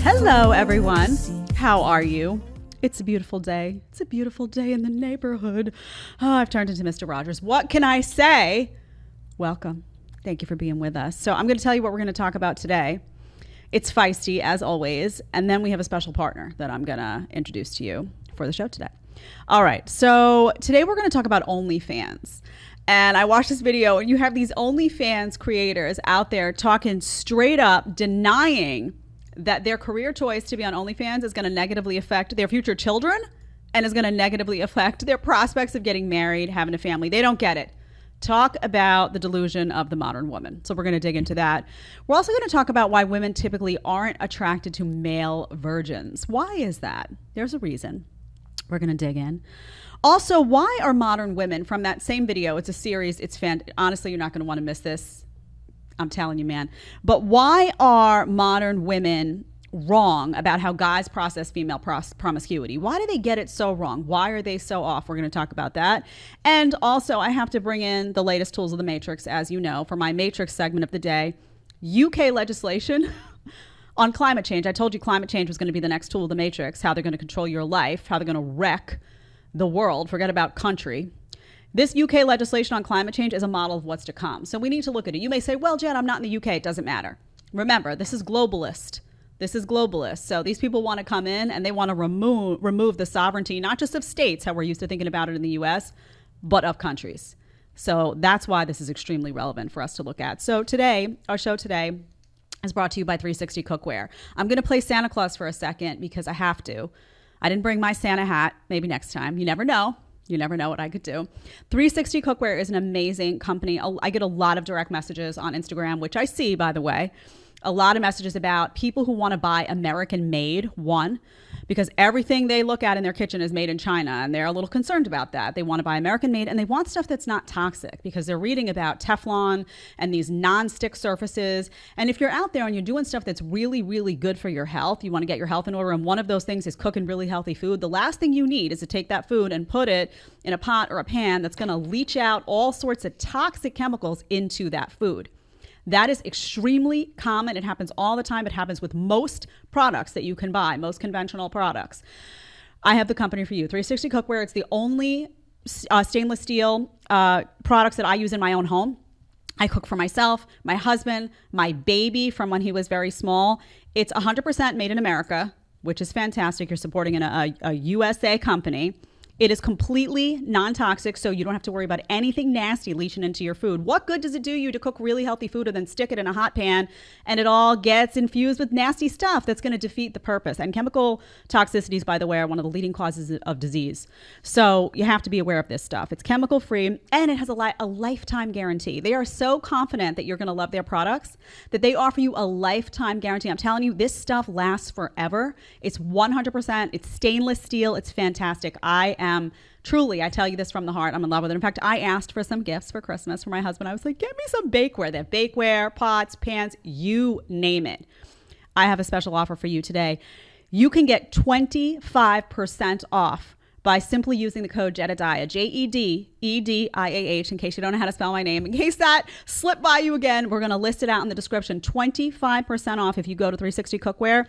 Hello, everyone. How are you? It's a beautiful day. It's a beautiful day in the neighborhood. Oh, I've turned into Mr. Rogers. What can I say? Welcome. Thank you for being with us. So I'm going to tell you what we're going to talk about today. It's feisty, as always. And then we have a special partner that I'm going to introduce to you for the show today. All right. So today we're going to talk about OnlyFans. And I watched this video, and you have these OnlyFans creators out there talking straight up, denying that their career choice to be on OnlyFans is going to negatively affect their future children and is going to negatively affect their prospects of getting married, having a family. They don't get it. Talk about the delusion of the modern woman. So we're going to dig into that. We're also going to talk about why women typically aren't attracted to male virgins. Why is that? There's a reason. We're going to dig in. Also, why are modern women, from that same video, it's a series, honestly, you're not going to want to miss this. I'm telling you, man. But why are modern women wrong about how guys process female promiscuity? Why do they get it so wrong? Why are they so off? We're going to talk about that. And also, I have to bring in the latest tools of the Matrix, as you know, for my Matrix segment of the day. UK legislation on climate change. I told you climate change was going to be the next tool of the Matrix, how they're going to control your life, how they're going to wreck the world, forget about country. This UK legislation on climate change is a model of what's to come. So we need to look at it. You may say, well, Jen, I'm not in the UK. It doesn't matter. Remember, this is globalist. This is globalist. So these people want to come in and they want to remove the sovereignty, not just of states, how we're used to thinking about it in the US, but of countries. So that's why this is extremely relevant for us to look at. So today, our show today is brought to you by 360 Cookware. I'm going to play Santa Claus for a second because I have to. I didn't bring my Santa hat. Maybe next time. You never know. You never know what I could do. 360 Cookware is an amazing company. I get a lot of direct messages on Instagram, which I see, by the way. A lot of messages about people who want to buy American made, one, because everything they look at in their kitchen is made in China, and they're a little concerned about that. They want to buy American made, and they want stuff that's not toxic because they're reading about Teflon and these non-stick surfaces. And if you're out there and you're doing stuff that's really, really good for your health, you want to get your health in order, and one of those things is cooking really healthy food, the last thing you need is to take that food and put it in a pot or a pan that's going to leach out all sorts of toxic chemicals into that food. That is extremely common. It happens all the time. It happens with most products that you can buy, most conventional products. I have the company for you, 360 Cookware. It's the only stainless steel products that I use in my own home. I cook for myself, my husband, my baby from when he was very small. It's 100% made in America, which is fantastic. You're supporting a USA company. It is completely non-toxic, so you don't have to worry about anything nasty leaching into your food. What good does it do you to cook really healthy food and then stick it in a hot pan and it all gets infused with nasty stuff that's going to defeat the purpose? And chemical toxicities, by the way, are one of the leading causes of disease. So you have to be aware of this stuff. It's chemical free and it has a lifetime guarantee. They are so confident that you're going to love their products that they offer you a lifetime guarantee. I'm telling you, this stuff lasts forever. It's 100%. It's stainless steel. It's fantastic. Truly, I tell you this from the heart, I'm in love with it. In fact, I asked for some gifts for Christmas for my husband. I was like, get me some bakeware. They have bakeware, pots, pans, you name it. I have a special offer for you today. You can get 25% off by simply using the code Jedediah, Jedediah, in case you don't know how to spell my name. In case that slipped by you again, we're going to list it out in the description. 25% off if you go to 360 Cookware.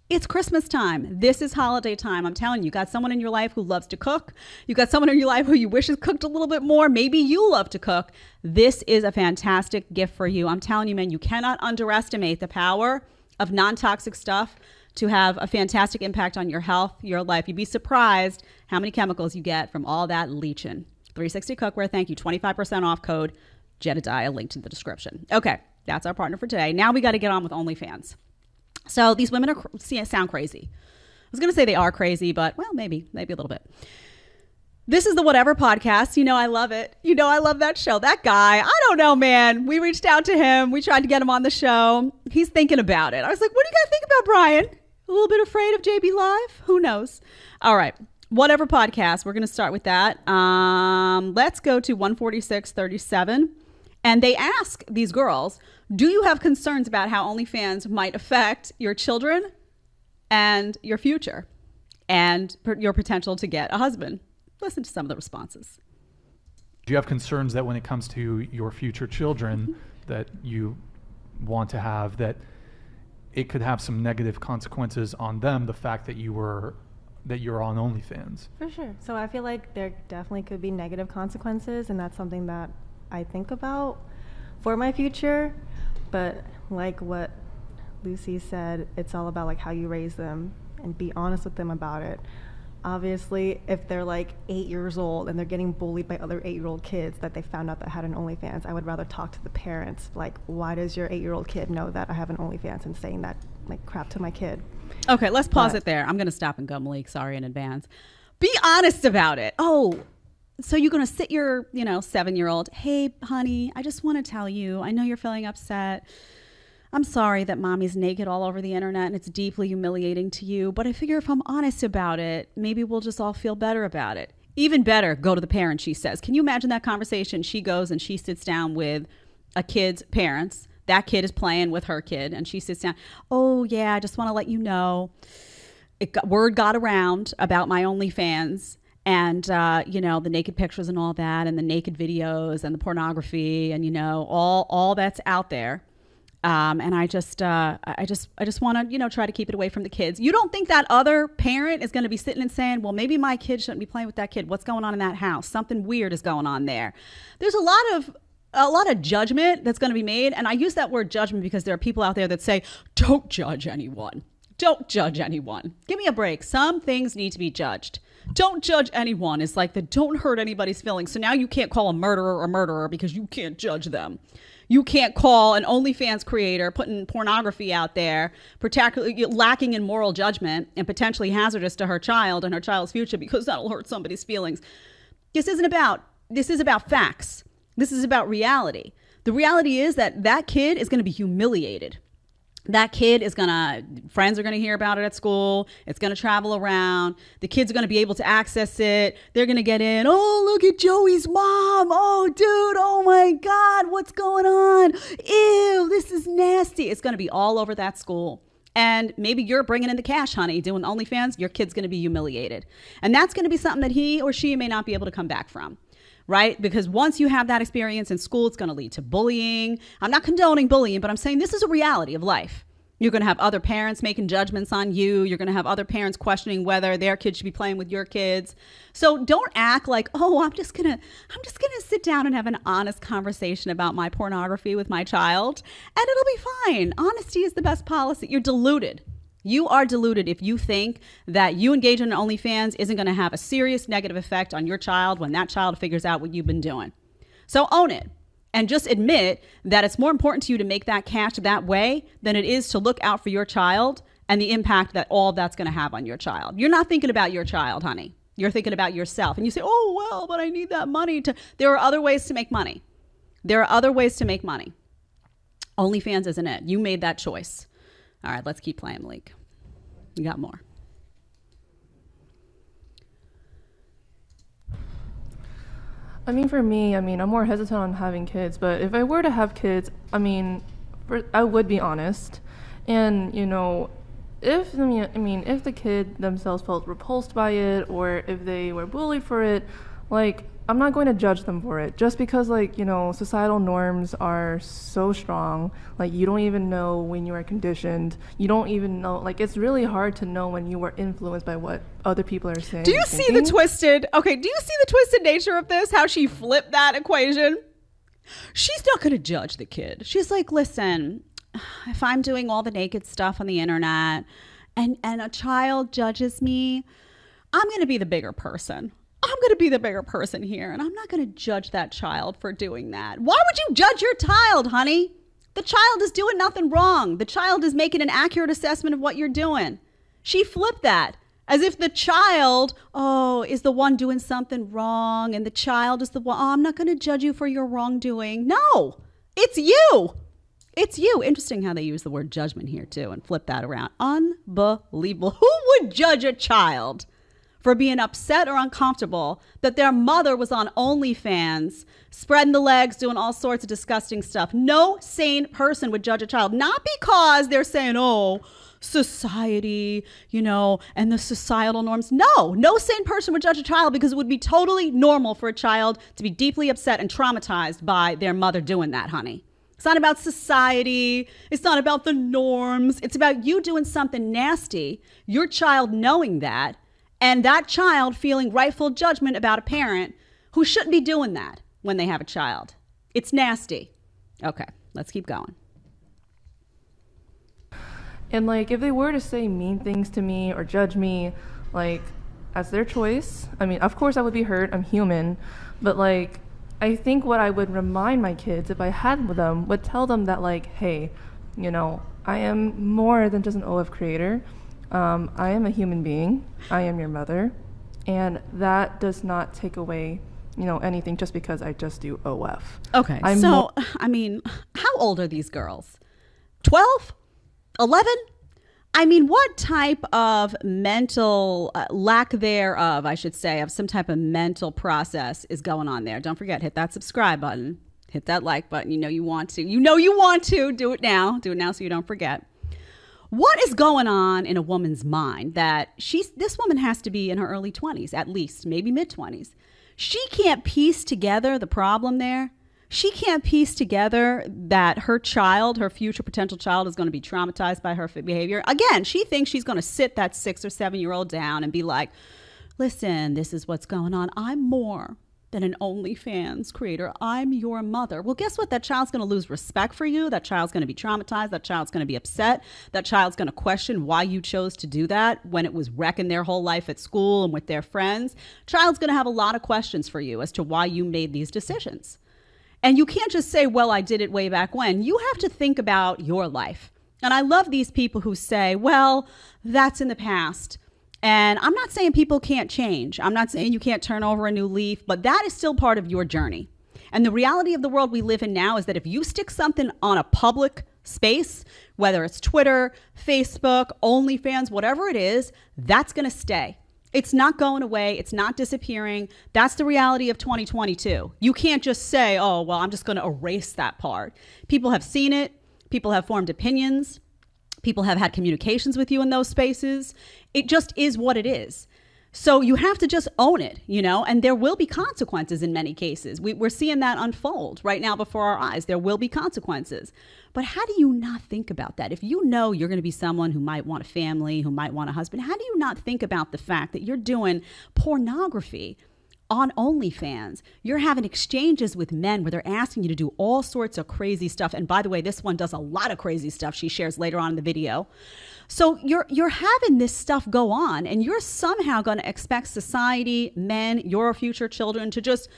It's Christmas time. This is holiday time. I'm telling you, you got someone in your life who loves to cook. You got someone in your life who you wish has cooked a little bit more. Maybe you love to cook. This is a fantastic gift for you. I'm telling you, man, you cannot underestimate the power of non-toxic stuff to have a fantastic impact on your health, your life. You'd be surprised how many chemicals you get from all that leaching. 360 Cookware, thank you. 25% off code Jedediah, linked in the description. Okay, that's our partner for today. Now we got to get on with OnlyFans. So these women sound crazy. I was going to say they are crazy, but well, maybe a little bit. This is the Whatever podcast. You know, I love it. You know, I love that show. That guy, I don't know, man. We reached out to him. We tried to get him on the show. He's thinking about it. I was like, what do you guys think about Brian? A little bit afraid of JB Live? Who knows? All right. Whatever podcast. We're going to start with that. Let's go to 14637. And they ask these girls, do you have concerns about how OnlyFans might affect your children and your future and your potential to get a husband? listen to some of the responses. Do you have concerns that when it comes to your future children that you want to have, that it could have some negative consequences on them, the fact that you're on OnlyFans? For sure. So I feel like there definitely could be negative consequences, and that's something that I think about for my future. But like what Lucy said, it's all about like how you raise them and be honest with them about it. Obviously, if they're like 8 years old and they're getting bullied by other 8-year-old kids that they found out that had an OnlyFans, I would rather talk to the parents. Like, why does your 8-year-old kid know that I have an OnlyFans and saying that like crap to my kid? Okay, let's pause it there. I'm going to stop and go, Malik. Sorry in advance. Be honest about it. Oh, so you're going to sit your, 7-year-old, hey, honey, I just want to tell you, I know you're feeling upset. I'm sorry that mommy's naked all over the internet and it's deeply humiliating to you, but I figure if I'm honest about it, maybe we'll just all feel better about it. Even better, go to the parent, she says. Can you imagine that conversation? She goes and she sits down with a kid's parents. That kid is playing with her kid and she sits down. Oh, yeah, I just want to let you know. Word got around about my OnlyFans and, the naked pictures and all that and the naked videos and the pornography and, all that's out there. And I just want to, try to keep it away from the kids. You don't think that other parent is going to be sitting and saying, well, maybe my kid shouldn't be playing with that kid. What's going on in that house? Something weird is going on there. There's a lot of judgment that's going to be made. And I use that word judgment because there are people out there that say, don't judge anyone. Don't judge anyone. Give me a break. Some things need to be judged. Don't judge anyone. It's like the don't hurt anybody's feelings. So now you can't call a murderer because you can't judge them. You can't call an OnlyFans creator putting pornography out there, particularly lacking in moral judgment and potentially hazardous to her child and her child's future because that'll hurt somebody's feelings. This is about facts. This is about reality. The reality is that kid is going to be humiliated. That kid friends are going to hear about it at school. It's going to travel around. The kids are going to be able to access it. They're going to get in. Oh, look at Joey's mom. Oh, dude. Oh my God. What's going on? Ew, this is nasty. It's going to be all over that school. And maybe you're bringing in the cash, honey, doing OnlyFans. Your kid's going to be humiliated. And that's going to be something that he or she may not be able to come back from. Right? Because once you have that experience in school, it's going to lead to bullying. I'm not condoning bullying, but I'm saying this is a reality of life. You're going to have other parents making judgments on you. You're going to have other parents questioning whether their kids should be playing with your kids. So don't act like, oh, I'm just going to sit down and have an honest conversation about my pornography with my child and it'll be fine. Honesty is the best policy. You're deluded. You are deluded if you think that you engage in OnlyFans isn't going to have a serious negative effect on your child when that child figures out what you've been doing. So own it and just admit that it's more important to you to make that cash that way than it is to look out for your child and the impact that all that's going to have on your child. You're not thinking about your child, honey. You're thinking about yourself. And you say, oh, well, but I need that money to. There are other ways to make money. OnlyFans isn't it. You made that choice. All right, let's keep playing, Malik. You got more. I mean, for me, I'm more hesitant on having kids, but if I were to have kids, I would be honest. And, if the kid themselves felt repulsed by it or if they were bullied for it, I'm not going to judge them for it just because, societal norms are so strong. You don't even know when you are conditioned. You don't even know, it's really hard to know when you were influenced by what other people are saying. Do you see the twisted nature of this? How she flipped that equation? She's not going to judge the kid. She's like, listen, if I'm doing all the naked stuff on the internet and a child judges me, I'm going to be the bigger person. I'm going to be the bigger person here, and I'm not going to judge that child for doing that. Why would you judge your child, honey? The child is doing nothing wrong. The child is making an accurate assessment of what you're doing. She flipped that as if the child, is the one doing something wrong, and the child is the one, I'm not going to judge you for your wrongdoing. No, it's you. It's you. Interesting how they use the word judgment here, too, and flip that around. Unbelievable. Who would judge a child for being upset or uncomfortable that their mother was on OnlyFans, spreading the legs, doing all sorts of disgusting stuff? No sane person would judge a child, not because they're saying, oh, society, you know, and the societal norms. No sane person would judge a child because it would be totally normal for a child to be deeply upset and traumatized by their mother doing that, honey. It's not about society. It's not about the norms. It's about you doing something nasty, your child knowing that, and that child feeling rightful judgment about a parent who shouldn't be doing that when they have a child. It's nasty. Okay, let's keep going. And like, if they were to say mean things to me or judge me, like, that's their choice. I mean, of course I would be hurt. I'm human. But like, I think what I would remind my kids, if I had with them, would tell them that like, hey, you know, I am more than just an OF creator. I am a human being. I am your mother. And that does not take away, you know, anything just because I just do OF. Okay. So, I mean, how old are these girls? 12? 11? I mean, what type of mental lack thereof, I should say, of some type of mental process is going on there? Don't forget, hit that subscribe button, hit that like button. You know you want to. Do it now. Do it now so you don't forget. What is going on in a woman's mind that this woman has to be in her early 20s, at least, maybe mid 20s. She can't piece together the problem there. She can't piece together that her child, her future potential child, is going to be traumatized by her behavior. Again, she thinks she's going to sit that 6 or 7-year-old down and be like, listen, this is what's going on. I'm more than an OnlyFans creator. I'm your mother. Well, guess what? That child's going to lose respect for you. That child's going to be traumatized. That child's going to be upset. That child's going to question why you chose to do that when it was wrecking their whole life at school and with their friends. Child's going to have a lot of questions for you as to why you made these decisions. And you can't just say, well, I did it way back when. You have to think about your life. And I love these people who say, well, that's in the past. And I'm not saying people can't change. I'm not saying you can't turn over a new leaf, but that is still part of your journey. And the reality of the world we live in now is that if you stick something on a public space, whether it's Twitter, Facebook, OnlyFans, whatever it is, that's going to stay. It's not going away. It's not disappearing. That's the reality of 2022. You can't just say, oh, well, I'm just going to erase that part. People have seen it. People have formed opinions. People have had communications with you in those spaces. It just is what it is. So you have to just own it, you know, and there will be consequences in many cases. We're seeing that unfold right now before our eyes. There will be consequences. But how do you not think about that? If you know you're going to be someone who might want a family, who might want a husband, how do you not think about the fact that you're doing pornography on OnlyFans? You're having exchanges with men where they're asking you to do all sorts of crazy stuff. And by the way, this one does a lot of crazy stuff she shares later on in the video. So you're having this stuff go on, and you're somehow going to expect society, men, your future children to just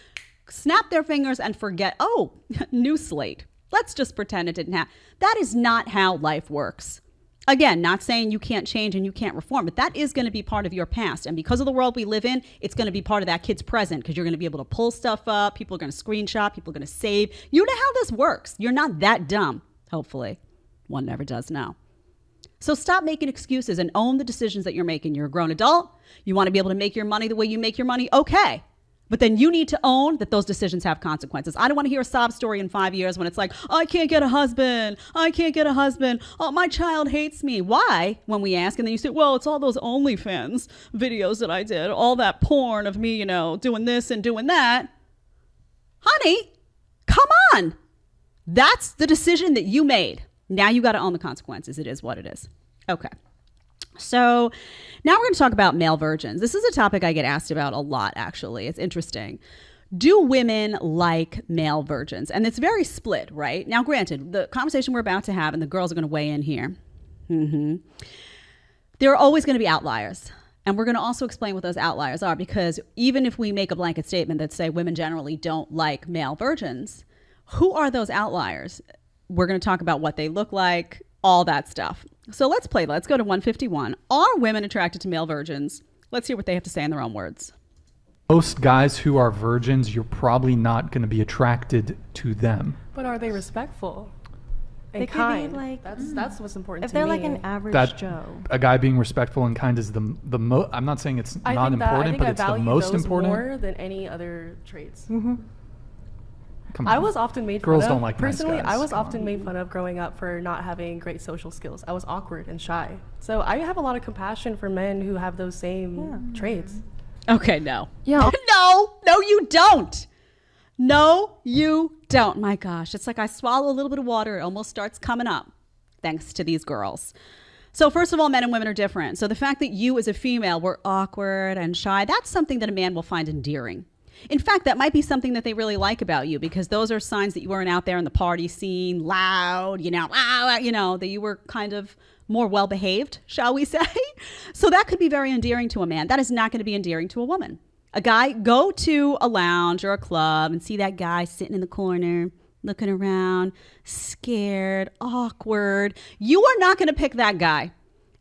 snap their fingers and forget, oh, new slate. Let's just pretend it didn't happen. That is not how life works. Again, not saying you can't change and you can't reform, but that is going to be part of your past. And because of the world we live in, it's going to be part of that kid's present, because you're going to be able to pull stuff up. People are going to screenshot. People are going to save. You know how this works. You're not that dumb, hopefully. One never does know. So stop making excuses and own the decisions that you're making. You're a grown adult. You want to be able to make your money the way you make your money. Okay. But then you need to own that those decisions have consequences. I don't want to hear a sob story in 5 years when it's like, I can't get a husband. I can't get a husband. Oh, my child hates me. Why? When we ask, and then you say, well, it's all those OnlyFans videos that I did. All that porn of me, you know, doing this and doing that. Honey, come on. That's the decision that you made. Now you got to own the consequences. It is what it is. Okay. So now we're going to talk about male virgins. This is a topic I get asked about a lot, actually. It's interesting. Do women like male virgins? And it's very split, right? Now, granted, the conversation we're about to have, and the girls are going to weigh in here. There are always going to be outliers. And we're going to also explain what those outliers are, because even if we make a blanket statement that say women generally don't like male virgins, who are those outliers? We're going to talk about what they look like, all that stuff. So let's play. Let's go to 151. Are women attracted to male virgins? Let's hear what they have to say in their own words. Most guys who are virgins, you're probably not going to be attracted to them. But are they respectful and They could be kind? like- That's what's important If to they're me. like an average That Joe. a guy being respectful and kind is the most. I'm not saying it's not important, but it's the most important. more than any other traits. Come I on. was often made Girls fun of. don't like nice Personally, guys. I was Come often on. made fun of growing up for not having great social skills. I was awkward and shy. So I have a lot of compassion for men who have those same traits. Okay, no. Yeah. No, you don't. No, you don't. My gosh, it's like I swallow a little bit of water. It almost starts coming up thanks to these girls. So first of all, men and women are different. So the fact that you as a female were awkward and shy, that's something that a man will find endearing. In fact, that might be something that they really like about you, because those are signs that you weren't out there in the party scene, loud, that you were kind of more well-behaved, shall we say? So that could be very endearing to a man. That is not going to be endearing to a woman. A guy, go to a lounge or a club and see that guy sitting in the corner, looking around, scared, awkward. You are not going to pick that guy.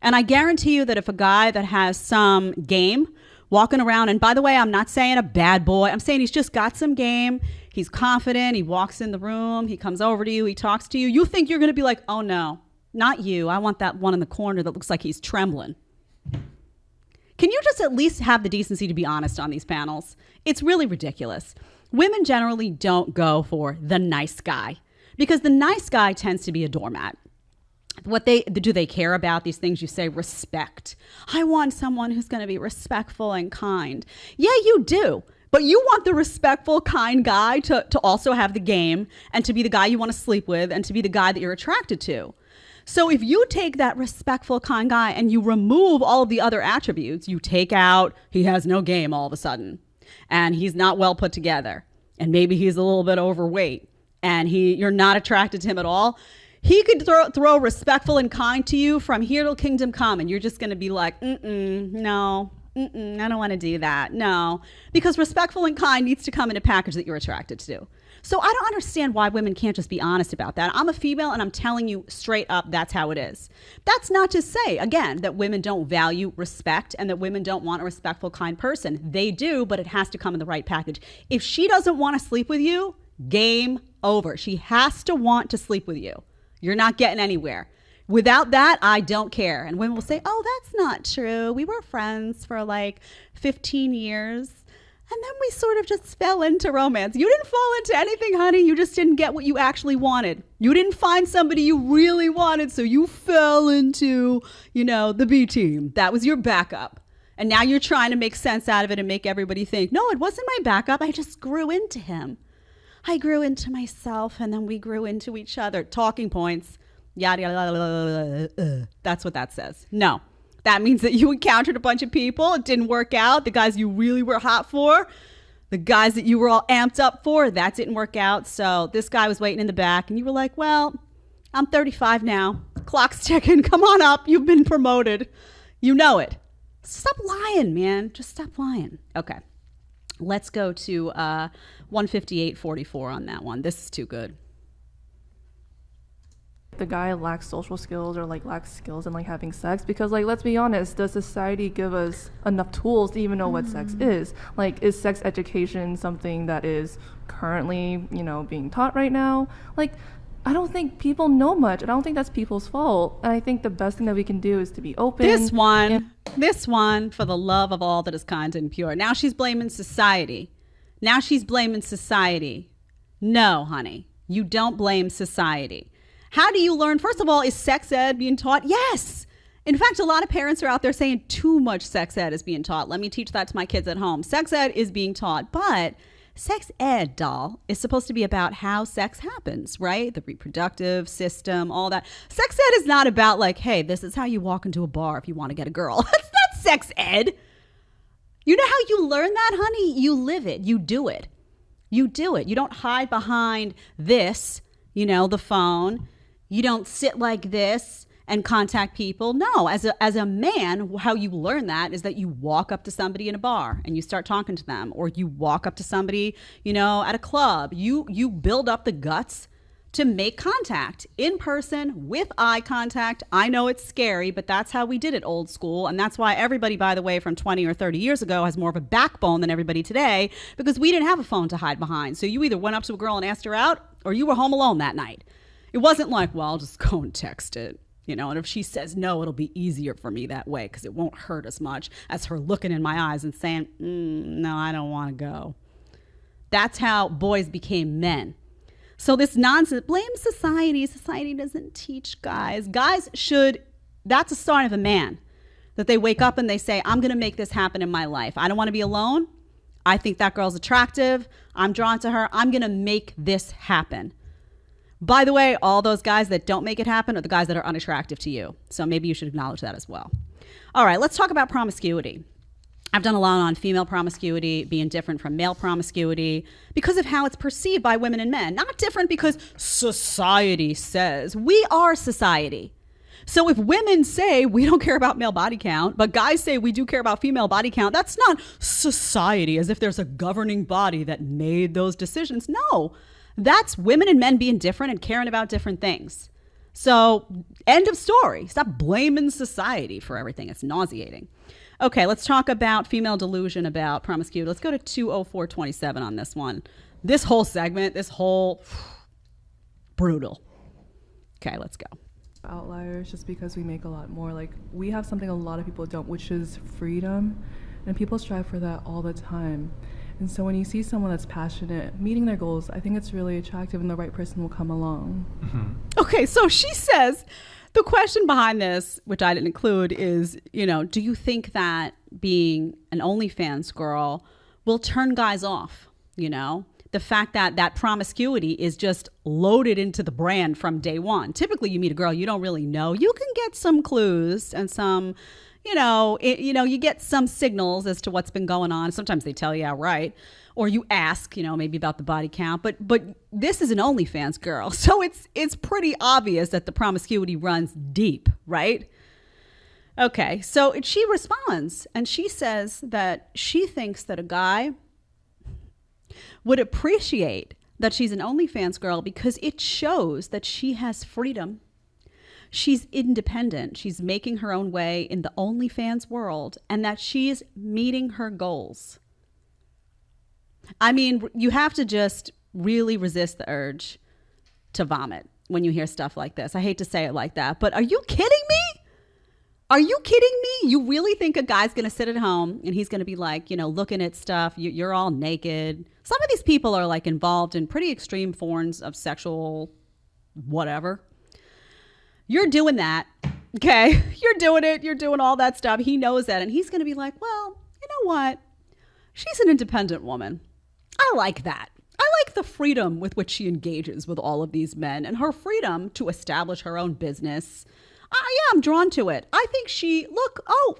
And I guarantee you that if a guy that has some game walking around, and by the way, I'm not saying a bad boy, I'm saying he's just got some game, he's confident, he walks in the room, he comes over to you, he talks to you, you think you're going to be like, oh no, not you. I want that one in the corner that looks like he's trembling. Can you just at least have the decency to be honest on these panels? It's really ridiculous. Women generally don't go for the nice guy, because the nice guy tends to be a doormat. What do they care about? These things you say, respect. I want someone who's going to be respectful and kind. Yeah, you do. But you want the respectful, kind guy to also have the game, and to be the guy you want to sleep with, and to be the guy that you're attracted to. So if you take that respectful, kind guy and you remove all of the other attributes, you take out, he has no game all of a sudden, and he's not well put together, and maybe he's a little bit overweight, and you're not attracted to him at all. He could throw respectful and kind to you from here till kingdom come, and you're just going to be like, no, I don't want to do that. No, because respectful and kind needs to come in a package that you're attracted to. So I don't understand why women can't just be honest about that. I'm a female, and I'm telling you straight up, that's how it is. That's not to say, again, that women don't value respect and that women don't want a respectful, kind person. They do, but it has to come in the right package. If she doesn't want to sleep with you, game over. She has to want to sleep with you. You're not getting anywhere. Without that, I don't care. And women will say, oh, that's not true. We were friends for like 15 years. And then we sort of just fell into romance. You didn't fall into anything, honey. You just didn't get what you actually wanted. You didn't find somebody you really wanted, so you fell into, the B team. That was your backup. And now you're trying to make sense out of it and make everybody think, no, it wasn't my backup. I just grew into him. I grew into myself, and then we grew into each other. Talking points. Yada, yada, yada. That's what that says. No. That means that you encountered a bunch of people. It didn't work out. The guys you really were hot for, the guys that you were all amped up for, that didn't work out. So this guy was waiting in the back, and you were like, well, I'm 35 now. Clock's ticking. Come on up. You've been promoted. You know it. Stop lying, man. Just stop lying. Okay. Let's go to 158.44 on that one. This is too good. The guy lacks social skills or lacks skills in having sex, because let's be honest, does society give us enough tools to even know what sex is? Is sex education something that is currently being taught right now? I don't think people know much. I don't think that's people's fault. And I think the best thing that we can do is to be open. This one, for the love of all that is kind and pure. Now she's blaming society. No, honey, you don't blame society. How do you learn? First of all, is sex ed being taught? Yes. In fact, a lot of parents are out there saying too much sex ed is being taught. Let me teach that to my kids at home. Sex ed is being taught, but sex ed, doll, is supposed to be about how sex happens, right? The reproductive system, all that. Sex ed is not about hey, this is how you walk into a bar if you want to get a girl. That's not sex ed. You know how you learn that, honey? You live it. You do it. You don't hide behind this, the phone. You don't sit like this and contact people. No, as a man, how you learn that is that you walk up to somebody in a bar and you start talking to them, or you walk up to somebody, at a club. You build up the guts to make contact in person with eye contact. I know it's scary, but that's how we did it old school. And that's why everybody, by the way, from 20 or 30 years ago has more of a backbone than everybody today, because we didn't have a phone to hide behind. So you either went up to a girl and asked her out, or you were home alone that night. It wasn't well, I'll just go and text it, and if she says no, it'll be easier for me that way because it won't hurt as much as her looking in my eyes and saying, no, I don't want to go. That's how boys became men. So this nonsense, blame society. Society doesn't teach guys. Guys should, that's a sign of a man, that they wake up and they say, I'm going to make this happen in my life. I don't want to be alone. I think that girl's attractive. I'm drawn to her. I'm going to make this happen. By the way, all those guys that don't make it happen are the guys that are unattractive to you. So maybe you should acknowledge that as well. All right, let's talk about promiscuity. I've done a lot on female promiscuity being different from male promiscuity because of how it's perceived by women and men. Not different because society says. We are society. So if women say we don't care about male body count, but guys say we do care about female body count, that's not society as if there's a governing body that made those decisions. No, that's women and men being different and caring about different things. So end of story. Stop blaming society for everything. It's nauseating. Okay, let's talk about female delusion about promiscuity. Let's go to 20427 on this one. This whole segment, brutal. Okay, let's go. Outliers just because we make a lot more. Like, we have something a lot of people don't, which is freedom, and people strive for that all the time. And so when you see someone that's passionate, meeting their goals, I think it's really attractive, and the right person will come along. Mm-hmm. Okay, so she says, the question behind this, which I didn't include, is, do you think that being an OnlyFans girl will turn guys off? The fact that promiscuity is just loaded into the brand from day one. Typically, you meet a girl you don't really know. You can get some clues and some, you get some signals as to what's been going on. Sometimes they tell you outright, or you ask, maybe about the body count. But this is an OnlyFans girl, so it's pretty obvious that the promiscuity runs deep, right? Okay, so she responds and she says that she thinks that a guy would appreciate that she's an OnlyFans girl because it shows that she has freedom. She's independent. She's making her own way in the OnlyFans world, and that she's meeting her goals. I mean, you have to just really resist the urge to vomit when you hear stuff like this. I hate to say it like that, but are you kidding me? Are you kidding me? You really think a guy's going to sit at home and he's going to be like, looking at stuff. You're all naked. Some of these people are like involved in pretty extreme forms of sexual whatever. You're doing that. Okay. You're doing it. You're doing all that stuff. He knows that. And he's going to be like, well, you know what? She's an independent woman. I like that. I like the freedom with which she engages with all of these men and her freedom to establish her own business. Yeah, I'm drawn to it. I think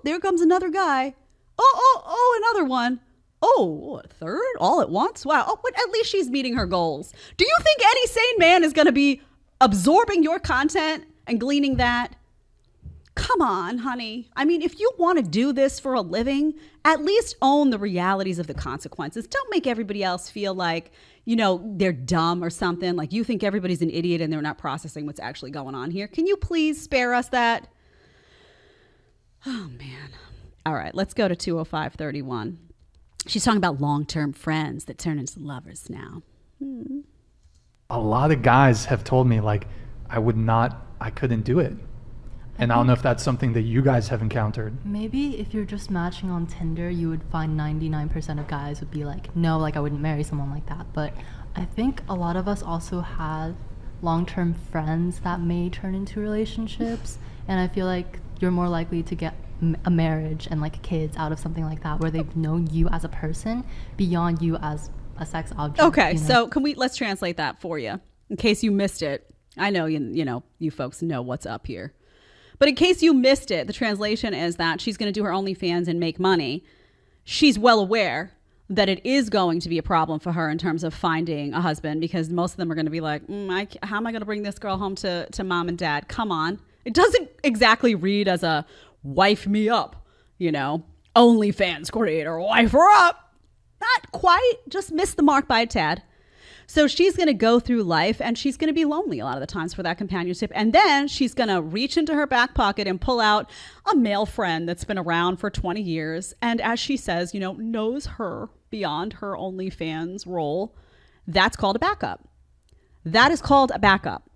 there comes another guy. Another one. A third all at once? Wow. Oh, but at least she's meeting her goals. Do you think any sane man is going to be absorbing your content and gleaning that? Come on, honey. I mean, if you want to do this for a living, at least own the realities of the consequences. Don't make everybody else feel like, they're dumb or something. Like you think everybody's an idiot and they're not processing what's actually going on here. Can you please spare us that? Oh, man. All right, let's go to 20531. She's talking about long-term friends that turn into lovers now. A lot of guys have told me, like, I couldn't do it. And I don't know if that's something that you guys have encountered. Maybe if you're just matching on Tinder, you would find 99% of guys would be like, no, like I wouldn't marry someone like that. But I think a lot of us also have long-term friends that may turn into relationships. And I feel like you're more likely to get a marriage and like kids out of something like that, where they've known you as a person beyond you as a sex object. Okay, so let's translate that for you in case you missed it. I know you folks know what's up here. But in case you missed it, the translation is that she's going to do her OnlyFans and make money. She's well aware that it is going to be a problem for her in terms of finding a husband, because most of them are going to be like, how am I going to bring this girl home to mom and dad? Come on. It doesn't exactly read as a wife me up, OnlyFans creator, wife her up. Not quite, just missed the mark by a tad. So she's going to go through life and she's going to be lonely a lot of the times for that companionship. And then she's going to reach into her back pocket and pull out a male friend that's been around for 20 years. And as she says, knows her beyond her OnlyFans role. That's called a backup. That is called a backup.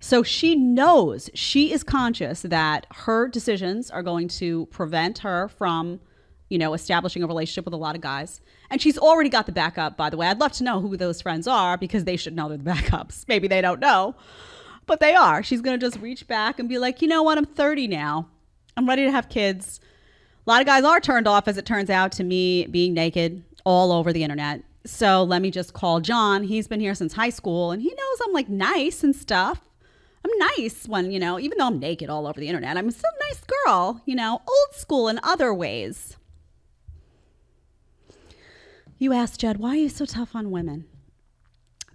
So she knows, she is conscious that her decisions are going to prevent her from you know, establishing a relationship with a lot of guys. And she's already got the backup, by the way. I'd love to know who those friends are because they should know they're the backups. Maybe they don't know, but they are. She's going to just reach back and be like, you know what? I'm 30 now. I'm ready to have kids. A lot of guys are turned off, as it turns out, to me being naked all over the internet. So let me just call John. He's been here since high school and he knows I'm like nice and stuff. I'm nice when, you know, even though I'm naked all over the internet, I'm still a nice girl, you know, old school in other ways. You asked, Jed, why are you so tough on women?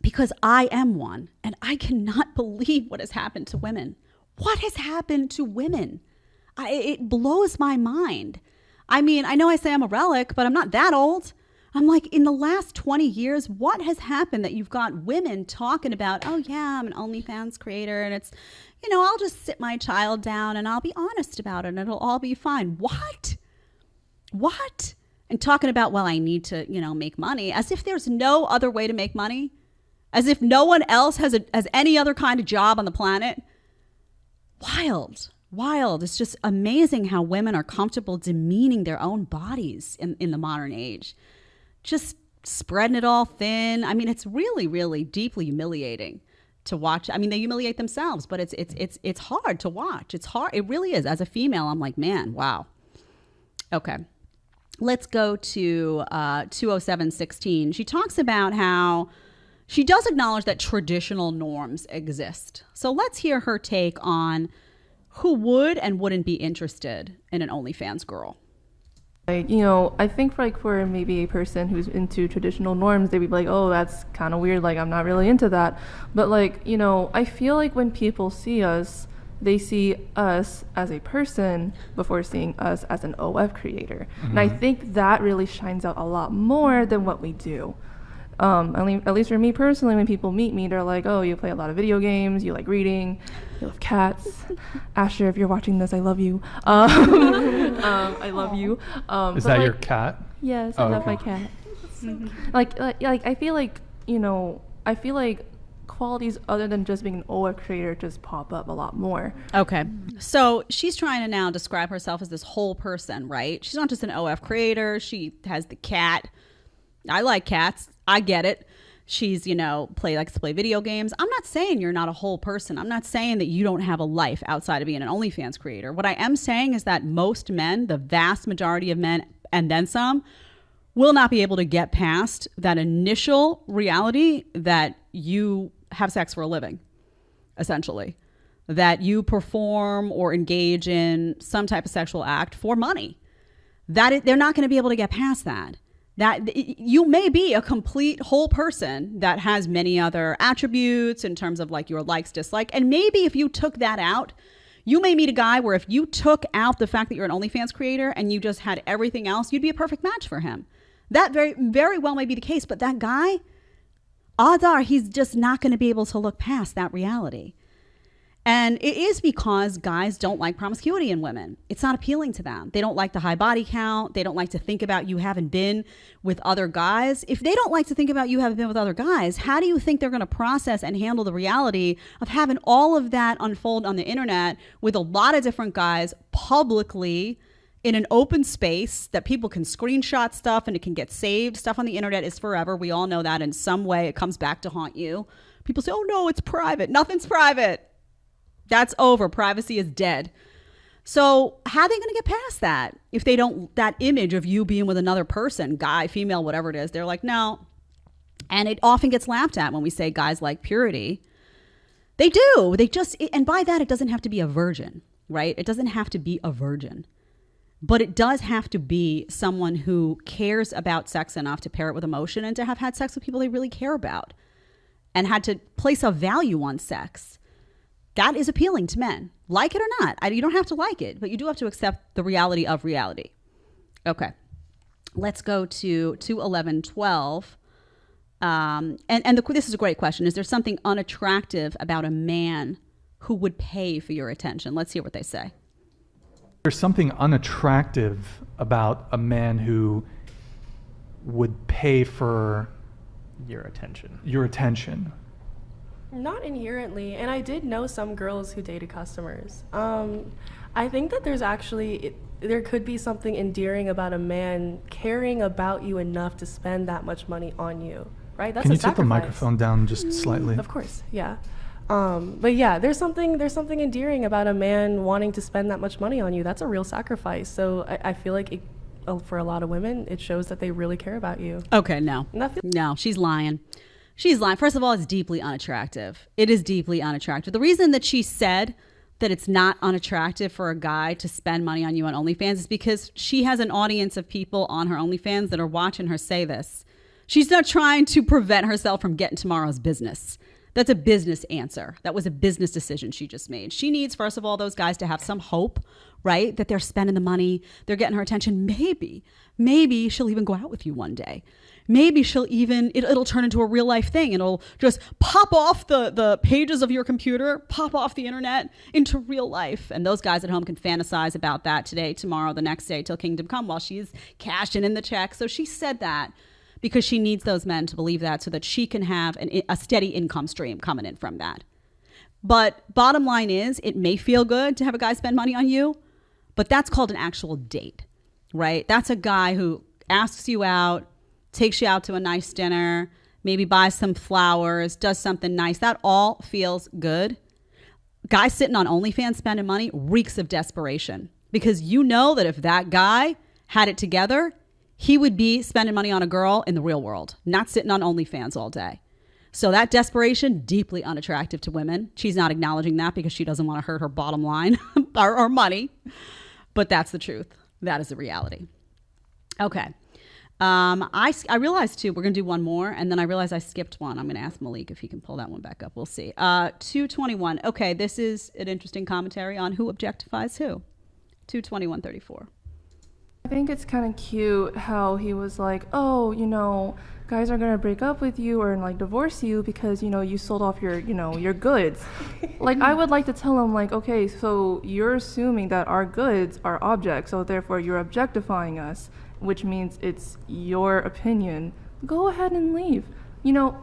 Because I am one, and I cannot believe what has happened to women. What has happened to women? It blows my mind. I mean, I know I say I'm a relic, but I'm not that old. I'm like, in the last 20 years, what has happened that you've got women talking about, oh yeah, I'm an OnlyFans creator, and it's, you know, I'll just sit my child down and I'll be honest about it and it'll all be fine. What? What? And talking about, well, I need to, you know, make money, as if there's no other way to make money, as if no one else has any other kind of job on the planet. Wild. It's just amazing how women are comfortable demeaning their own bodies in the modern age. Just spreading it all thin. I mean, it's really, really deeply humiliating to watch. I mean, they humiliate themselves, but it's hard to watch. It's hard. It really is. As a female, I'm like, man, wow. Okay. Let's go to 20716. She talks about how she does acknowledge that traditional norms exist. So let's hear her take on who would and wouldn't be interested in an OnlyFans girl. Like, you know, I think for maybe a person who's into traditional norms, they'd be like, oh, that's kind of weird. Like, I'm not really into that. But like, you know, I feel like when people see us, they see us as a person before seeing us as an OF creator. Mm-hmm. And I think that really shines out a lot more than what we do. At least for me personally, when people meet me, they're like, oh, you play a lot of video games, you like reading, you love cats. Asher, if you're watching this, I love you. I love you. Is that your cat? Yes, I love my cat. Mm-hmm. Like I feel like, you know, qualities other than just being an OF creator just pop up a lot more. Okay. So she's trying to now describe herself as this whole person, right? She's not just an OF creator. She has the cat. I like cats. I get it. She's, you know, likes to play video games. I'm not saying you're not a whole person. I'm not saying that you don't have a life outside of being an OnlyFans creator. What I am saying is that most men, the vast majority of men, and then some, will not be able to get past that initial reality that you have sex for a living, essentially. That you perform or engage in some type of sexual act for money. They're not going to be able to get past that. That you may be a complete whole person that has many other attributes in terms of like your likes, dislike. And maybe if you took that out, you may meet a guy where if you took out the fact that you're an OnlyFans creator and you just had everything else, you'd be a perfect match for him. That very, very well may be the case. But that guy, odds are he's just not going to be able to look past that reality. And it is because guys don't like promiscuity in women. It's not appealing to them. They don't like the high body count. They don't like to think about you haven't been with other guys. If they don't like to think about you haven't been with other guys, how do you think they're going to process and handle the reality of having all of that unfold on the internet with a lot of different guys publicly in an open space that people can screenshot stuff and it can get saved? Stuff on the internet is forever. We all know that in some way it comes back to haunt you. People say, oh no, it's private. Nothing's private. That's over. Privacy is dead. So how are they going to get past that? If they don't, that image of you being with another person, guy, female, whatever it is, they're like, no. And it often gets laughed at when we say guys like purity. They do. They just, and by that, it doesn't have to be a virgin, right? It doesn't have to be a virgin. But it does have to be someone who cares about sex enough to pair it with emotion and to have had sex with people they really care about and had to place a value on sex. That is appealing to men. Like it or not. You don't have to like it, but you do have to accept the reality of reality. Okay. Let's go to 21112. This is a great question. Is there something unattractive about a man who would pay for your attention? Let's hear what they say. There's something unattractive about a man who would pay for your attention. Your attention. Not inherently, and I did know some girls who dated customers. I think that there could be something endearing about a man caring about you enough to spend that much money on you, right? That's Can a you take the sacrifice. microphone down just slightly? Of course, yeah. But yeah, there's something endearing about a man wanting to spend that much money on you. That's a real sacrifice. So I feel like for a lot of women, it shows that they really care about you. Okay, no. No, she's lying. She's lying. First of all, it's deeply unattractive. It is deeply unattractive. The reason that she said that it's not unattractive for a guy to spend money on you on OnlyFans is because she has an audience of people on her OnlyFans that are watching her say this. She's not trying to prevent herself from getting tomorrow's business. That's a business answer. That was a business decision she just made. She needs, first of all, those guys to have some hope, right? That they're spending the money, they're getting her attention. Maybe she'll even go out with you one day. Maybe it'll turn into a real life thing. It'll just pop off the pages of your computer, pop off the internet into real life. And those guys at home can fantasize about that today, tomorrow, the next day, till kingdom come while she's cashing in the check. So she said that because she needs those men to believe that so that she can have a steady income stream coming in from that. But bottom line is, it may feel good to have a guy spend money on you, but that's called an actual date, right? That's a guy who asks you out, takes you out to a nice dinner, maybe buys some flowers, does something nice. That all feels good. Guys sitting on OnlyFans spending money reeks of desperation, because you know that if that guy had it together, he would be spending money on a girl in the real world, not sitting on OnlyFans all day. So that desperation, deeply unattractive to women. She's not acknowledging that because she doesn't want to hurt her bottom line or money. But that's the truth. That is the reality. Okay. I realized too, we're going to do one more, and then I realized I skipped one. I'm going to ask Malik if he can pull that one back up. We'll see. 221. Okay, this is an interesting commentary on who objectifies who. 221:34. I think it's kind of cute how he was like, oh, guys are going to break up with you or like divorce you because, you sold off your goods. Like, I would like to tell him, like, okay, so you're assuming that our goods are objects, so therefore you're objectifying us, which means it's your opinion. Go ahead and leave.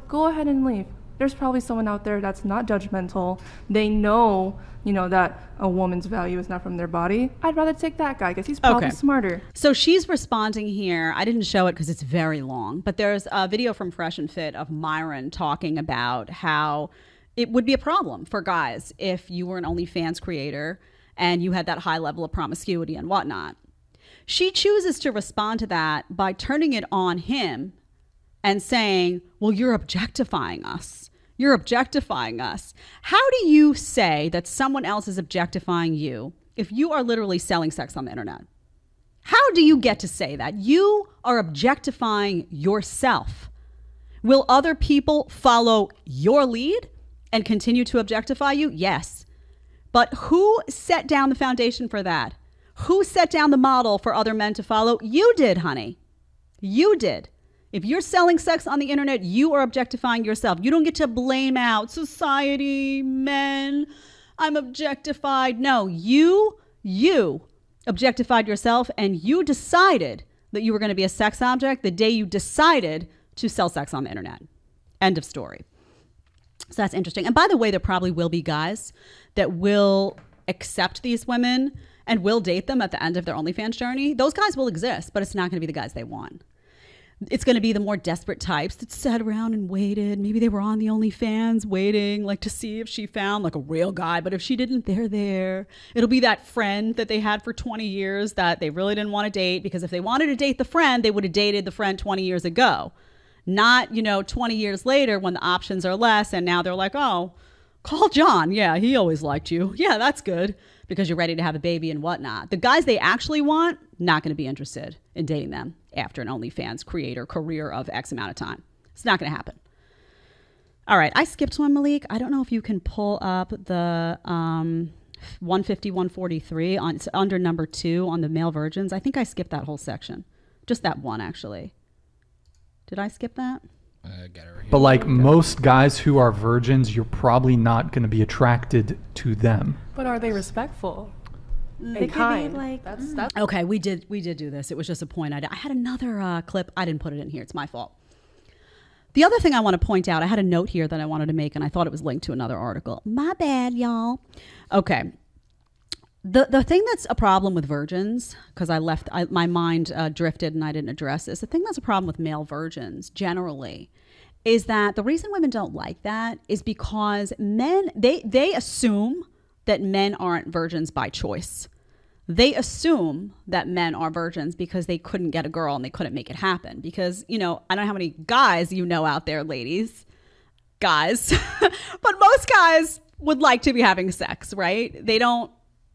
Go ahead and leave. There's probably someone out there that's not judgmental. They know, that a woman's value is not from their body. I'd rather take that guy because he's probably smarter. So she's responding here. I didn't show it because it's very long, but there's a video from Fresh and Fit of Myron talking about how it would be a problem for guys if you were an OnlyFans creator and you had that high level of promiscuity and whatnot. She chooses to respond to that by turning it on him and saying, well, you're objectifying us. You're objectifying us. How do you say that someone else is objectifying you if you are literally selling sex on the internet? How do you get to say that? You are objectifying yourself. Will other people follow your lead and continue to objectify you? Yes. But who set down the foundation for that? Who set down the model for other men to follow? You did, honey. You did. If you're selling sex on the internet, you are objectifying yourself. You don't get to blame out society, men, I'm objectified. No, you objectified yourself, and you decided that you were going to be a sex object the day you decided to sell sex on the internet. End of story. So that's interesting. And by the way, there probably will be guys that will accept these women and will date them at the end of their OnlyFans journey. Those guys will exist, but it's not going to be the guys they want. It's going to be the more desperate types that sat around and waited. Maybe they were on the OnlyFans waiting like to see if she found like a real guy. But if she didn't, they're there. It'll be that friend that they had for 20 years that they really didn't want to date, because if they wanted to date the friend, they would have dated the friend 20 years ago. Not, 20 years later when the options are less and now they're like, oh, call John. Yeah, he always liked you. Yeah, that's good, because you're ready to have a baby and whatnot. The guys they actually want, not going to be interested in dating them after an OnlyFans creator career of X amount of time. It's not going to happen. All right, I skipped one, Malik. I don't know if you can pull up the 150, 143. It's under number 2 on the male virgins. I think I skipped that whole section. Just that one, actually. Did I skip that? Get it right here. But like most guys who are virgins, you're probably not going to be attracted to them. But are they respectful? They could be like, That's Okay, we did do this. It was just a point. I had another clip. I didn't put it in here. It's my fault. The other thing I want to point out, I had a note here that I wanted to make, and I thought it was linked to another article. My bad, y'all. Okay. The thing that's a problem with virgins, because my mind drifted and I didn't address this. The thing that's a problem with male virgins generally is that the reason women don't like that is because men, they assume that men aren't virgins by choice. They assume that men are virgins because they couldn't get a girl and they couldn't make it happen. Because, I don't know how many guys out there, ladies, guys, but most guys would like to be having sex, right? They don't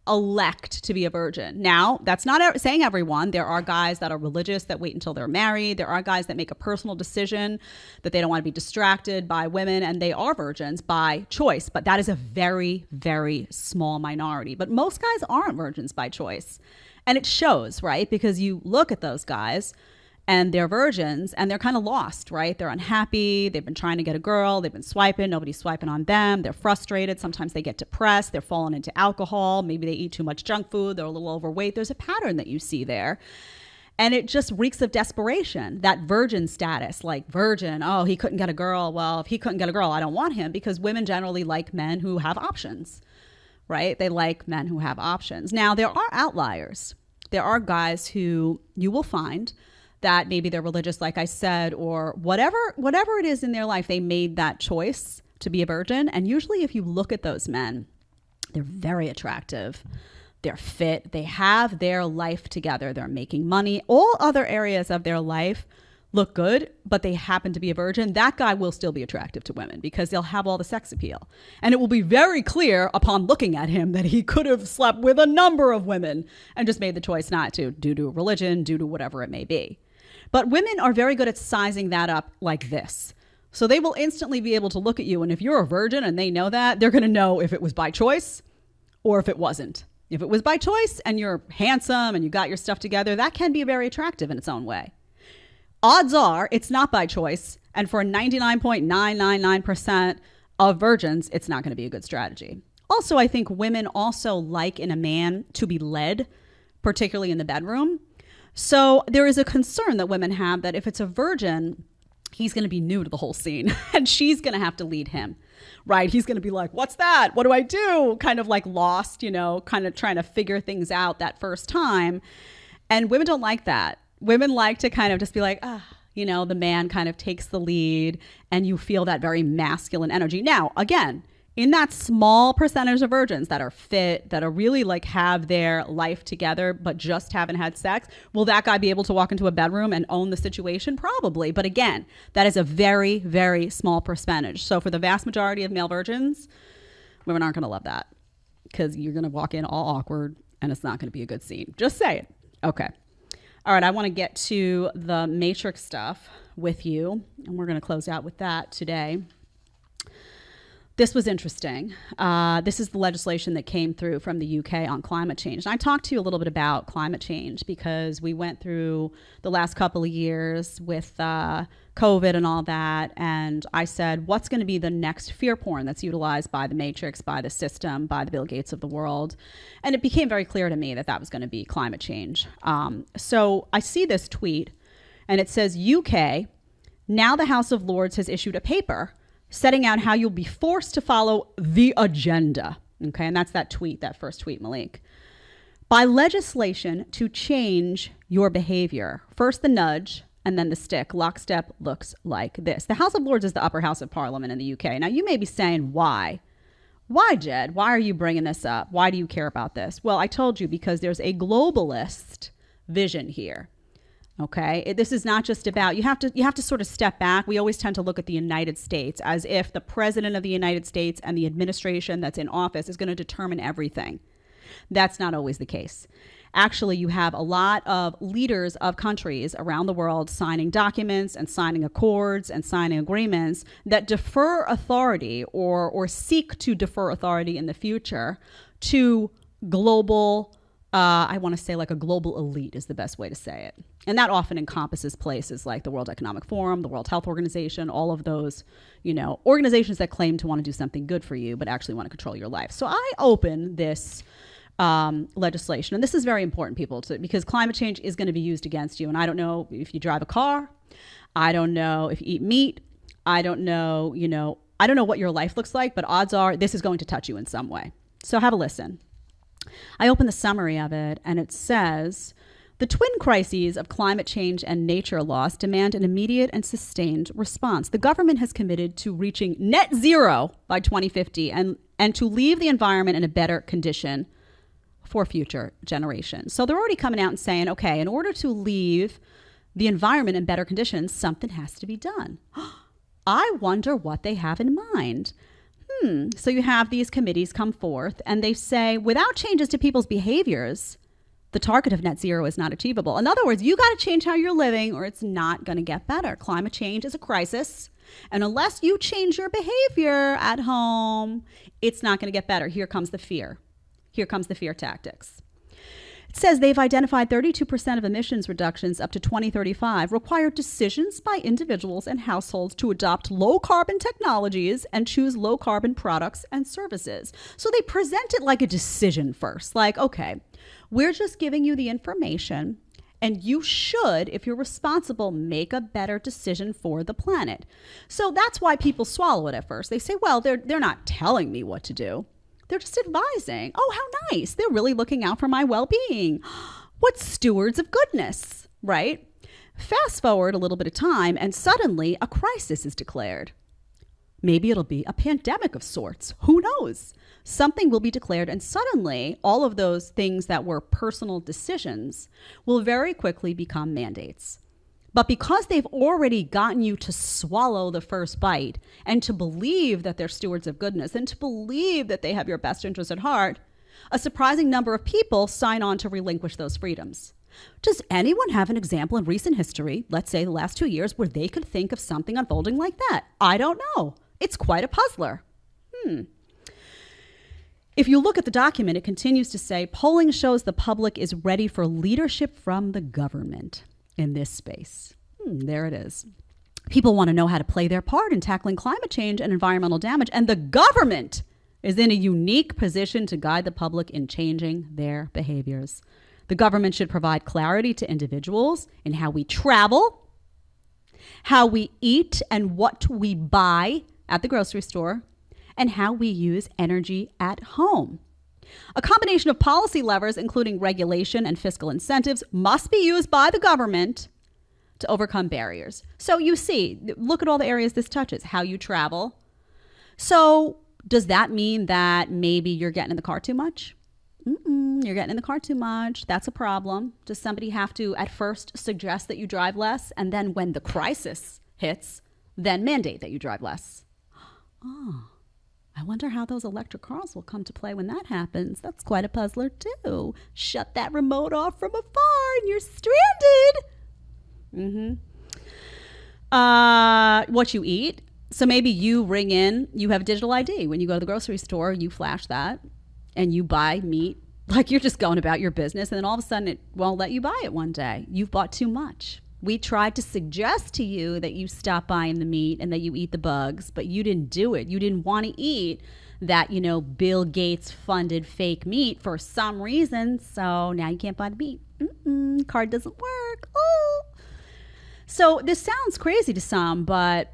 elect to be a virgin. Now, that's not saying everyone. There are guys that are religious that wait until they're married. There are guys that make a personal decision that they don't want to be distracted by women, and they are virgins by choice. But that is a very, very small minority. But most guys aren't virgins by choice. And it shows, right? Because you look at those guys and they're virgins and they're kind of lost, right? They're unhappy. They've been trying to get a girl. They've been swiping. Nobody's swiping on them. They're frustrated. Sometimes they get depressed. They're falling into alcohol. Maybe they eat too much junk food. They're a little overweight. There's a pattern that you see there. And it just reeks of desperation, that virgin status, like virgin. Oh, he couldn't get a girl. Well, if he couldn't get a girl, I don't want him, because women generally like men who have options, right? They like men who have options. Now, there are outliers. There are guys who you will find that maybe they're religious, like I said, or whatever it is in their life, they made that choice to be a virgin. And usually if you look at those men, they're very attractive. They're fit. They have their life together. They're making money. All other areas of their life look good, but they happen to be a virgin. That guy will still be attractive to women because they'll have all the sex appeal. And it will be very clear upon looking at him that he could have slept with a number of women and just made the choice not to, due to religion, due to whatever it may be. But women are very good at sizing that up like this. So they will instantly be able to look at you. And if you're a virgin and they know that, they're going to know if it was by choice or if it wasn't. If it was by choice and you're handsome and you got your stuff together, that can be very attractive in its own way. Odds are it's not by choice. And for 99.999% of virgins, it's not going to be a good strategy. Also, I think women also like in a man to be led, particularly in the bedroom. So there is a concern that women have that if it's a virgin, he's going to be new to the whole scene and she's going to have to lead him, right? He's going to be like, what's that? What do I do? Kind of like lost, kind of trying to figure things out that first time. And women don't like that. Women like to kind of just be like, the man kind of takes the lead and you feel that very masculine energy. Now, again, in that small percentage of virgins that are fit, that are really like have their life together, but just haven't had sex, will that guy be able to walk into a bedroom and own the situation? Probably. But again, that is a very, very small percentage. So for the vast majority of male virgins, women aren't going to love that because you're going to walk in all awkward and it's not going to be a good scene. Just say it. Okay. All right. I want to get to the Matrix stuff with you, and we're going to close out with that today. This was interesting. This is the legislation that came through from the UK on climate change. And I talked to you a little bit about climate change because we went through the last couple of years with COVID and all that. And I said, what's going to be the next fear porn that's utilized by the Matrix, by the system, by the Bill Gates of the world? And it became very clear to me that that was going to be climate change. So I see this tweet and it says, UK, now the House of Lords has issued a paper setting out how you'll be forced to follow the agenda. Okay, and that's that tweet, that first tweet, Malik. By legislation to change your behavior. First the nudge and then the stick. Lockstep looks like this. The House of Lords is the upper house of Parliament in the UK. Now you may be saying, why? Why, Jed? Why are you bringing this up? Why do you care about this? Well, I told you because there's a globalist vision here. Okay, this is not just about, you have to sort of step back. We always tend to look at the United States as if the president of the United States and the administration that's in office is going to determine everything. That's not always the case. Actually, you have a lot of leaders of countries around the world signing documents and signing accords and signing agreements that defer authority or seek to defer authority in the future to global I want to say like a global elite is the best way to say it. And that often encompasses places like the World Economic Forum, the World Health Organization, all of those, organizations that claim to want to do something good for you, but actually want to control your life. So I open this legislation, and this is very important, people, because climate change is going to be used against you. And I don't know if you drive a car. I don't know if you eat meat. I don't know, I don't know what your life looks like, but odds are this is going to touch you in some way. So have a listen. I open the summary of it, and it says, the twin crises of climate change and nature loss demand an immediate and sustained response. The government has committed to reaching net zero by 2050 and to leave the environment in a better condition for future generations. So they're already coming out and saying, okay, in order to leave the environment in better conditions, something has to be done. I wonder what they have in mind. So you have these committees come forth and they say, without changes to people's behaviors, the target of net zero is not achievable. In other words, you got to change how you're living or it's not going to get better. Climate change is a crisis. And unless you change your behavior at home, it's not going to get better. Here comes the fear. Here comes the fear tactics. It says they've identified 32% of emissions reductions up to 2035 require decisions by individuals and households to adopt low carbon technologies and choose low carbon products and services. So they present it like a decision first, like, okay, we're just giving you the information and you should, if you're responsible, make a better decision for the planet. So that's why people swallow it at first. They say, well, they're not telling me what to do. They're just advising. Oh, how nice. They're really looking out for my well-being. What stewards of goodness, right? Fast forward a little bit of time and suddenly a crisis is declared. Maybe it'll be a pandemic of sorts. Who knows? Something will be declared and suddenly all of those things that were personal decisions will very quickly become mandates. But because they've already gotten you to swallow the first bite and to believe that they're stewards of goodness and to believe that they have your best interest at heart, a surprising number of people sign on to relinquish those freedoms. Does anyone have an example in recent history, let's say the last 2 years, where they could think of something unfolding like that? I don't know. It's quite a puzzler. If you look at the document, it continues to say, polling shows the public is ready for leadership from the government in this space. There it is. People want to know how to play their part in tackling climate change and environmental damage, and the government is in a unique position to guide the public in changing their behaviors. The government should provide clarity to individuals in how we travel, how we eat and what we buy at the grocery store, and how we use energy at home. A combination of policy levers, including regulation and fiscal incentives, must be used by the government to overcome barriers. So you see, look at all the areas this touches, how you travel. So does that mean that maybe you're getting in the car too much? You're getting in the car too much. That's a problem. Does somebody have to at first suggest that you drive less, and then when the crisis hits, then mandate that you drive less? I wonder how those electric cars will come to play when that happens. That's quite a puzzler too. Shut that remote off from afar and you're stranded. What you eat. So maybe you ring in, you have a digital ID. When you go to the grocery store, you flash that and you buy meat like you're just going about your business. And then all of a sudden it won't let you buy it one day. You've bought too much. We tried to suggest to you that you stop buying the meat and that you eat the bugs, but you didn't do it. You didn't want to eat that, Bill Gates funded fake meat for some reason. So now you can't buy the meat. Card doesn't work. Oh. So this sounds crazy to some, but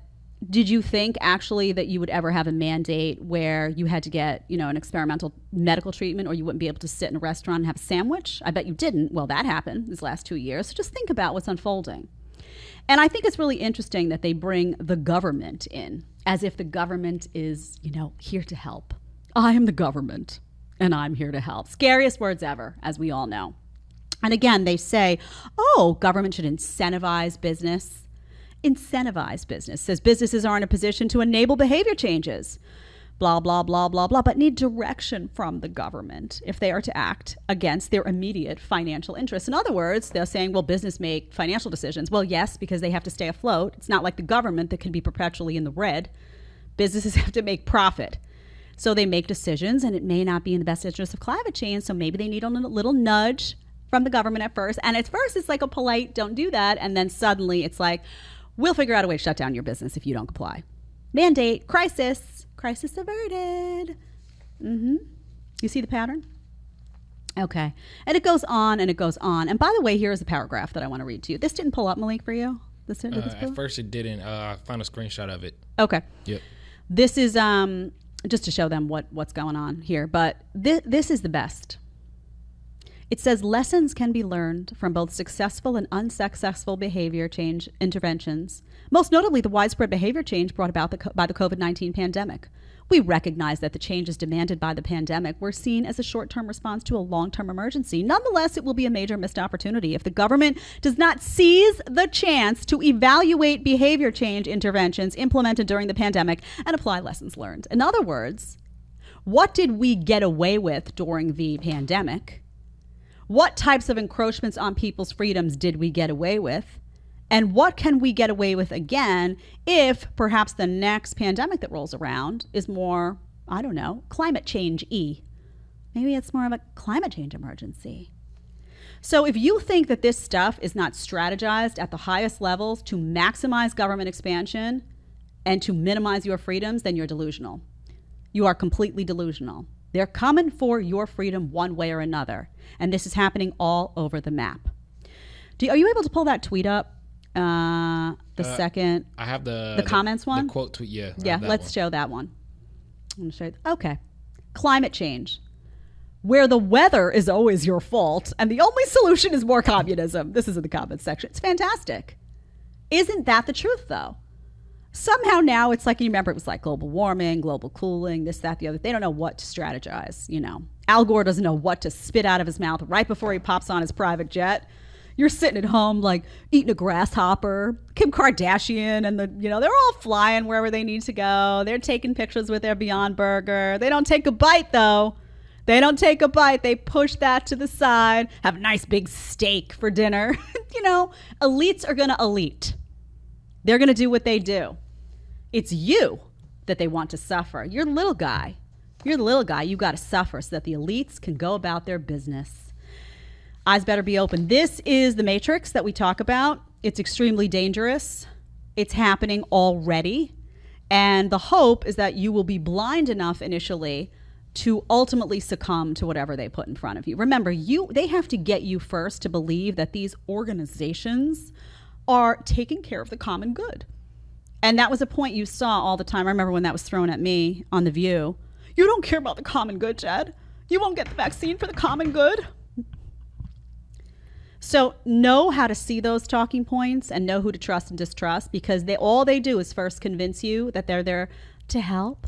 did you think actually that you would ever have a mandate where you had to get, an experimental medical treatment or you wouldn't be able to sit in a restaurant and have a sandwich? I bet you didn't. Well, that happened these last 2 years. So just think about what's unfolding. And I think it's really interesting that they bring the government in as if the government is, here to help. I am the government and I'm here to help. Scariest words ever, as we all know. And again, they say, government should incentivize business. Incentivize business. Says businesses are in a position to enable behavior changes. Blah, blah, blah, blah, blah, but need direction from the government if they are to act against their immediate financial interests. In other words, they're saying, well, business make financial decisions. Well, yes, because they have to stay afloat. It's not like the government that can be perpetually in the red. Businesses have to make profit. So they make decisions, and it may not be in the best interest of climate change. So maybe they need a little nudge from the government at first. And at first, it's like a polite, don't do that. And then suddenly it's like, we'll figure out a way to shut down your business if you don't comply. Mandate, crisis averted. You see the pattern? Okay. And it goes on and it goes on. And by the way, here is a paragraph that I want to read to you. This didn't pull up, Malik, for you? The Hazardous Bill? At first it didn't. I found a screenshot of it. Okay. Yep. This is just to show them what's going on here, but this is the best. It says lessons can be learned from both successful and unsuccessful behavior change interventions, most notably the widespread behavior change brought about by the COVID-19 pandemic. We recognize that the changes demanded by the pandemic were seen as a short-term response to a long-term emergency. Nonetheless, it will be a major missed opportunity if the government does not seize the chance to evaluate behavior change interventions implemented during the pandemic and apply lessons learned. In other words, what did we get away with during the pandemic? What types of encroachments on people's freedoms did we get away with? And what can we get away with again if perhaps the next pandemic that rolls around is more, I don't know, climate change-y? Maybe it's more of a climate change emergency. So if you think that this stuff is not strategized at the highest levels to maximize government expansion and to minimize your freedoms, then you're delusional. You are completely delusional. They're coming for your freedom one way or another. And this is happening all over the map. Are you able to pull that tweet up? Second. I have the comments one? The quote tweet, yeah. Yeah, let's show that one. I'm gonna show you. Okay. Climate change. Where the weather is always your fault and the only solution is more communism. This is in the comments section. It's fantastic. Isn't that the truth, though? Somehow now it's like, you remember it was like global warming, global cooling, this, that, the other. They don't know what to strategize, you know. Al Gore doesn't know what to spit out of his mouth right before he pops on his private jet. You're sitting at home like eating a grasshopper. Kim Kardashian and they're all flying wherever they need to go. They're taking pictures with their Beyond Burger. They don't take a bite, though. They don't take a bite. They push that to the side, have a nice big steak for dinner. Elites are going to elite. They're going to do what they do. It's you that they want to suffer. You're the little guy. You got to suffer so that the elites can go about their business. Eyes better be open. This is the matrix that we talk about. It's extremely dangerous. It's happening already. And the hope is that you will be blind enough initially to ultimately succumb to whatever they put in front of you. Remember, they have to get you first to believe that these organizations are taking care of the common good. And that was a point you saw all the time. I remember when that was thrown at me on The View. You don't care about the common good, Jed. You won't get the vaccine for the common good. So know how to see those talking points and know who to trust and distrust, because all they do is first convince you that they're there to help.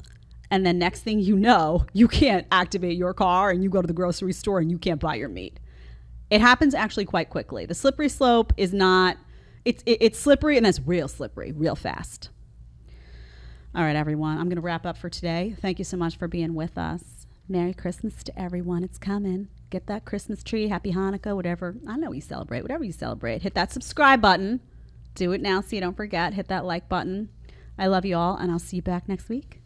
And then next thing you know, you can't activate your car and you go to the grocery store and you can't buy your meat. It happens actually quite quickly. The slippery slope is not... It's slippery, and it's real slippery, real fast. All right, everyone. I'm going to wrap up for today. Thank you so much for being with us. Merry Christmas to everyone. It's coming. Get that Christmas tree. Happy Hanukkah, whatever. I know you celebrate. Whatever you celebrate. Hit that subscribe button. Do it now so you don't forget. Hit that like button. I love you all, and I'll see you back next week.